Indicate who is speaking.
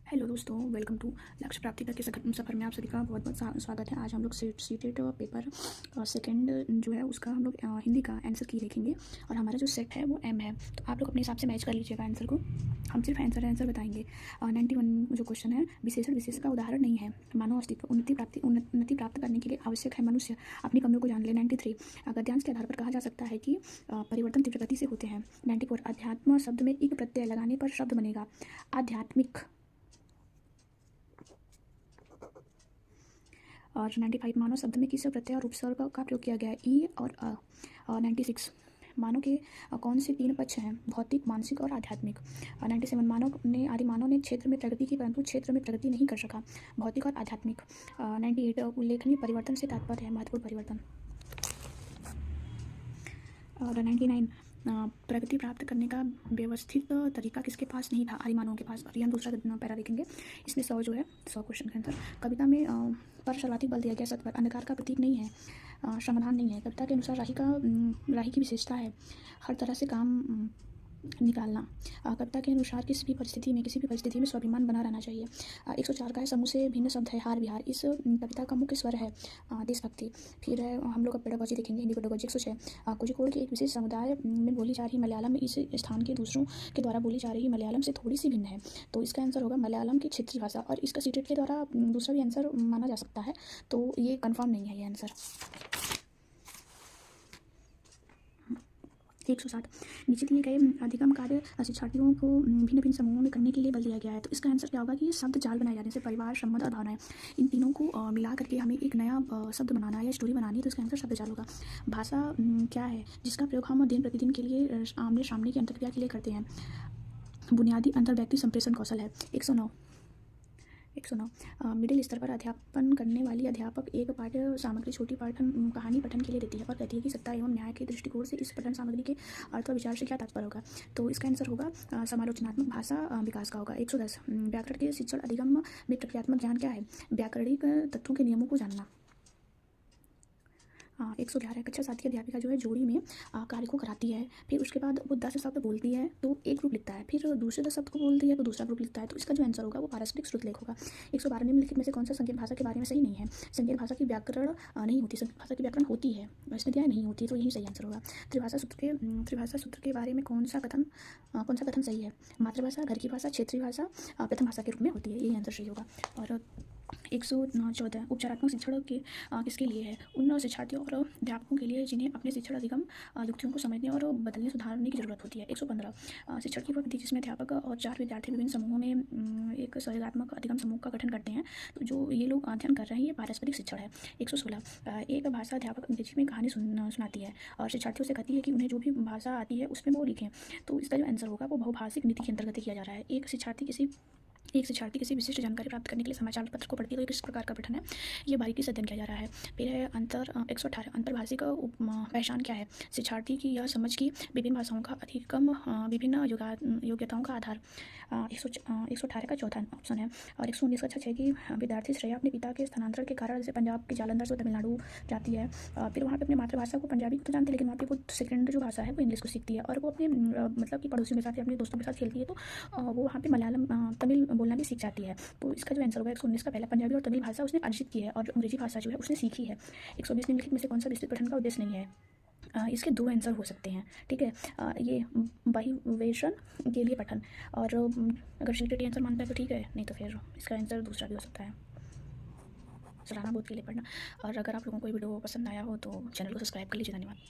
Speaker 1: Hello दोस्तों, welcome to लक्ष्य प्राप्ति का के सफ़र में आप सभी का बहुत बहुत स्वागत है। आज हम लोग सीटेड पेपर सेकंड जो है उसका हम लोग हिंदी का आंसर की देखेंगे और हमारा जो सेट है वो एम है। तो आप लोग अपने हिसाब से मैच कर लीजिएगा आंसर को। हम सिर्फ आंसर बताएंगे। 91 जो क्वेश्चन है, विशेषण विशेष का उदाहरण नहीं है। मानव अस्तित्व उन्नति प्राप्त करने के लिए आवश्यक है मनुष्य अपनी कमियों को जान ले। 93 गद्यांश के आधार पर कहा जा सकता है कि परिवर्तन तीव्र गति से होते हैं। 94 अध्यात्म शब्द में एक प्रत्यय लगाने पर शब्द बनेगा आध्यात्मिक। और 95 मानव शब्द में किस प्रत्यय और उपसर्ग का प्रयोग किया गया है, ई और अ। और 96 मानव के कौन से 3 पक्ष हैं, भौतिक, मानसिक और आध्यात्मिक। 97 आदि मानव ने क्षेत्र में प्रगति की परंतु क्षेत्र में प्रगति नहीं कर सका, भौतिक और आध्यात्मिक। 98 उल्लेखनीय परिवर्तन से तात्पर्य है महत्वपूर्ण परिवर्तन। और 99 प्रगति प्राप्त करने का व्यवस्थित तरीका किसके पास नहीं था, आदि मानवों के पास। और ये हम दूसरा पैरा देखेंगे। इसमें 100 जो है 100 क्वेश्चन के आंसर। कविता में पर सर्वाधिक बल दिया गया सत्वर अंधकार का प्रतीक नहीं है, समाधान नहीं है। कविता के अनुसार राही की विशेषता है हर तरह से काम निकालना। कविता के अनुसार किसी भी परिस्थिति में स्वाभिमान बना रहना चाहिए। 104 का है समूह से भिन्न शब्द है हार विहार। इस कविता का मुख्य स्वर है देशभक्ति। फिर है हम लोग पेडागोजी देखेंगे, हिंदी पेडागोजी। 106 कोझिकोड के एक विशेष समुदाय में बोली जा रही मलयालम इस स्थान के दूसरों के द्वारा बोली जा रही मलयालम से थोड़ी सी भिन्न है। तो इसका आंसर होगा मलयालम की क्षेत्रीय भाषा। और इसका सीटेट के द्वारा दूसरा भी आंसर माना जा सकता है, तो ये कन्फर्म नहीं है ये आंसर। 107 नीचे दिए गए अधिगम कार्य शिक्षार्थियों को भिन्न भिन्न समूहों में करने के लिए बल दिया गया है। तो इसका आंसर क्या होगा कि शब्द जाल बनाए जाने से परिवार, संबंध और भावनाएं, इन तीनों को मिला करके हमें एक नया शब्द बनाना है या स्टोरी बनानी है। तो इसका आंसर शब्द जाल होगा। भाषा क्या है जिसका प्रयोग हम दिन प्रतिदिन के लिए आमने सामने की अंतर्क्रिया के लिए करते हैं, बुनियादी अंतर्व्यक्ति संप्रेषण कौशल है। 109 मिडिल स्तर पर अध्यापन करने वाली अध्यापक एक पाठ्य सामग्री छोटी कहानी पठन के लिए देती है और कहती है कि सत्ता एवं न्याय के दृष्टिकोण से इस पठन सामग्री के अर्थ और विचार से क्या तात्पर्य होगा। तो इसका आंसर होगा समालोचनात्मक भाषा विकास का होगा। 110 व्याकरण के शिक्षण अधिगम में प्रक्रियात्मक ज्ञान क्या है, व्याकरणिक तत्वों के नियमों को जानना। 111 कक्षा 7 की अध्यापिका जो है जोड़ी में कार्य को कराती है। फिर उसके बाद वो 10 शब्द बोलती है तो एक ग्रुप लिखता है, फिर दूसरे 10 शब्द को बोलती है तो दूसरा ग्रुप लिखता है। तो इसका जो आंसर होगा वो पारस्परिक श्रुतलेख होगा। 112 निम्नलिखित में से कौन सा संकेत भाषा के बारे में सही नहीं है, संकेत भाषा की व्याकरण नहीं होती, संकेत भाषा की व्याकरण होती है, इसमें दिया नहीं होती, तो यही सही आंसर होगा। त्रिभाषा सूत्र के बारे में कौन सा कथन सही है, मातृभाषा, घर की भाषा, क्षेत्रीय भाषा प्रथम भाषा के रूप में होती है, यही आंसर सही होगा। और 114 उपचारात्मक शिक्षण के किसके लिए है, उन शिक्षार्थियों और अध्यापकों के लिए जिन्हें अपने शिक्षण अधिगम युक्तियों को समझने और बदलने सुधारने की जरूरत होती है। 115 शिक्षण की प्रविधि जिसमें अध्यापक और 4 विद्यार्थी विभिन्न समूहों में एक सहयोगात्मक अधिगम समूह का गठन करते हैं। तो जो ये लोग अध्ययन कर रहे हैं ये पारस्परिक शिक्षण है। 116 एक भाषा अध्यापक अंग्रेजी में कहानी सुनाती है और शिक्षार्थियों से कहती है कि उन्हें जो भी भाषा आती है उसमें वो लिखें। तो इसका जो आंसर होगा वो बहुभाषिक नीति के अंतर्गत किया जा रहा है। एक शिक्षार्थी किसी विशिष्ट जानकारी प्राप्त करने के लिए समाचार पत्र को पढ़ती है तो किस प्रकार का पठन है, ये बारीकी से अध्ययन किया जा रहा है। फिर है 118 अंतर्भाषिक पहचान क्या है, शिक्षार्थी की यह समझ की विभिन्न भाषाओं का अधिगम विभिन्न योग्यताओं का आधार। 118 का चौथा ऑप्शन है। और 119 का 6 की विद्यार्थी श्रेया अपने पिता के स्थानांतरण के कारण जैसे पंजाब के जालंधर से तमिलनाडु जाती है, फिर वहाँ पे अपनी मातृभाषा को पंजाबी तो जानती है लेकिन वहाँ पे वो सेकेंड जो भाषा है वो इंग्लिश को सीखती है और वो अपने मतलब कि पड़ोसियों के साथ या अपने दोस्तों के साथ खेलती है तो वो वहाँ पे मलयालम तमिल बोलना भी सीख जाती है। तो इसका जो आंसर होगा 119 का पहला, पंजाबी और तमिल भाषा उसने अर्जित की है और जो अंग्रेजी भाषा जो है उसने सीखी है। 120 निम्नलिखित में से कौन सा विस्तृत पठन का उद्देश्य नहीं है, इसके 2 आंसर हो सकते हैं, ठीक है। ये बहिर्वेशन के लिए पठन, और अगर सीटेट आंसर मानता है तो ठीक है, नहीं तो फिर इसका आंसर दूसरा भी हो सकता है, सराहना बोध के लिए पढ़ना। और अगर आप लोगों को ये वीडियो पसंद आया हो तो चैनल को सब्सक्राइब कर लीजिए। धन्यवाद।